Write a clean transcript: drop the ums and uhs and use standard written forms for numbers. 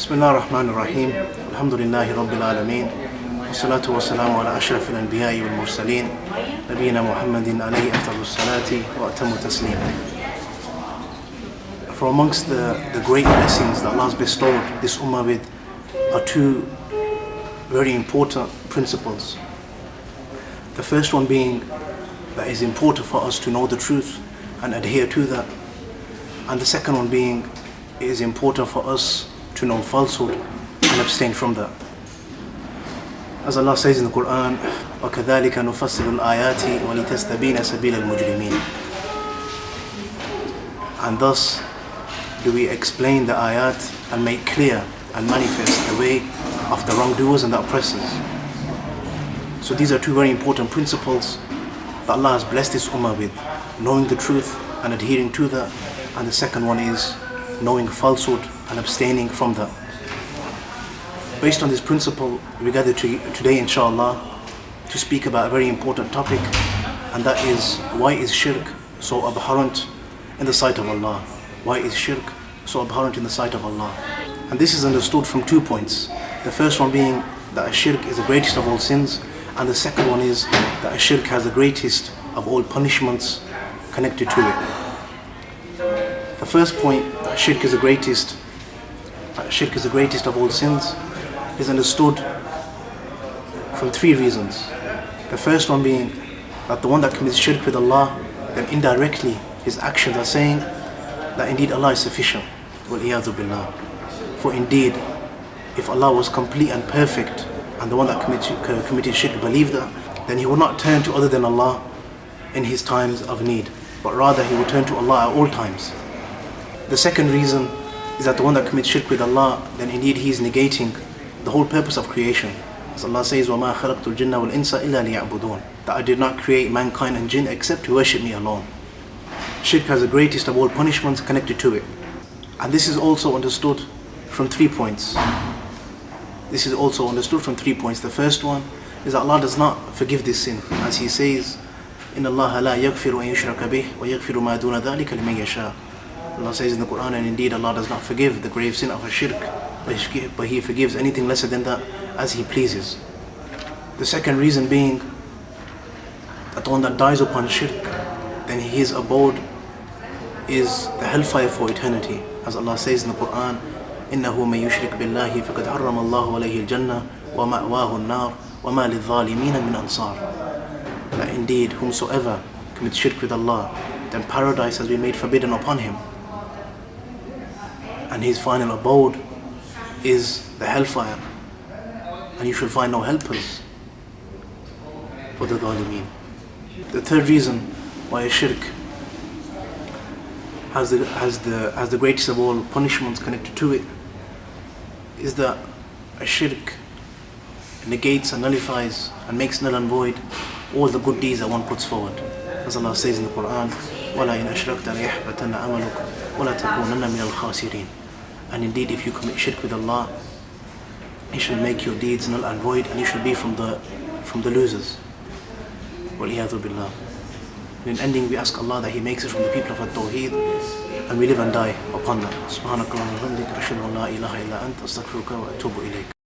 بسم الله الرحمن الرحيم الحمد لله رب العالمين والصلاة والسلام على أشرف الأنبياء والمرسلين نبينا محمد عليه أفضل الصلاة وأتم التسليم. From amongst the great blessings that Allah has bestowed this ummah with are two very important principles. The first one being that it is important for us to know the truth and adhere to that. And the second one being it is important for us to know falsehood and abstain from that. As Allah says in the Quran, وَكَذَلِكَ نُفَصِّلُ الْآيَاتِ وَلِتَسْتَبِينَ سَبِيلَ الْمُجْرِمِينَ. And thus do we explain the ayat and make clear and manifest the way of the wrongdoers and the oppressors. So these are two very important principles that Allah has blessed this ummah with, knowing the truth and adhering to that, and the second one is knowing falsehood and abstaining from that. Based on this principle, we gather today inshallah to speak about a very important topic, and that is, why is shirk so abhorrent in the sight of Allah? Why is shirk so abhorrent in the sight of Allah? And this is understood from 2 points. The first one being that a shirk is the greatest of all sins, and the second one is that a shirk has the greatest of all punishments connected to it. The first point, that shirk is the greatest of all sins, is understood from 3 reasons. The first one being that the one that commits shirk with Allah, then indirectly his actions are saying that indeed Allah is sufficient. وَالْإِيَاذُ بِاللَّهِ. For indeed, if Allah was complete and perfect, and the one that committed shirk believed that, then he would not turn to other than Allah in his times of need, but rather he would turn to Allah at all times. The second reason is that the one that commits shirk with Allah, then indeed he is negating the whole purpose of creation. As Allah says, وَمَا خَلَقْتُ الْجِنَّ وَالْإِنسَ إِلَّا لِيَعْبُدُونَ. That I did not create mankind and jinn except to worship me alone. Shirk has the greatest of all punishments connected to it. And this is also understood from 3 points. The first one is that Allah does not forgive this sin. As He says, إِنَّ اللَّهَ لَا يَغْفِرُ أَن يُشْرَكَ بِهِ وَيَغْفِرُ مَا دُونَ ذَلِكَ لِمَن يَشَاءُ. Allah says in the Quran, and indeed Allah does not forgive the grave sin of a shirk, but He forgives anything lesser than that as He pleases. The second reason being that the one that dies upon shirk, then his abode is the hellfire for eternity. As Allah says in the Quran, إِنَّهُ مَن يُشْرِكْ بِاللَّهِ فَقَدْ حَرَّمَ اللَّهُ عَلَيْهِ الْجَنَّةَ وَمَأْوَاهُ النَّارُ وَمَا لِلظَّالِمِينَ مِنْ أَنصَارٍ. That indeed whomsoever commits shirk with Allah, then paradise has been made forbidden upon him, and his final abode is the hellfire, and you shall find no helpers for the zalimeen. The third reason why a shirk has the greatest of all punishments connected to it is that a shirk negates and nullifies and makes null and void all the good deeds that one puts forward. As Allah says in the Quran, وَلَا إِنْ أَشْرَكْتَ لَيَحْبَطَنَّ عَمَلُكَ وَلَا تَكُونَنَّ مِنَ الْخَاسِرِينَ. And indeed, if you commit shirk with Allah, He shall make your deeds null and void, and you shall be from the losers. وَالْإِيَاذُ بِاللَّهِ. In ending, we ask Allah that He makes it from the people of At-Tawheed, and we live and die upon that. سبحانك اللهم وبحمدك أشهد أن لا إله إلا أنت أستغفرك وأتوب إليك.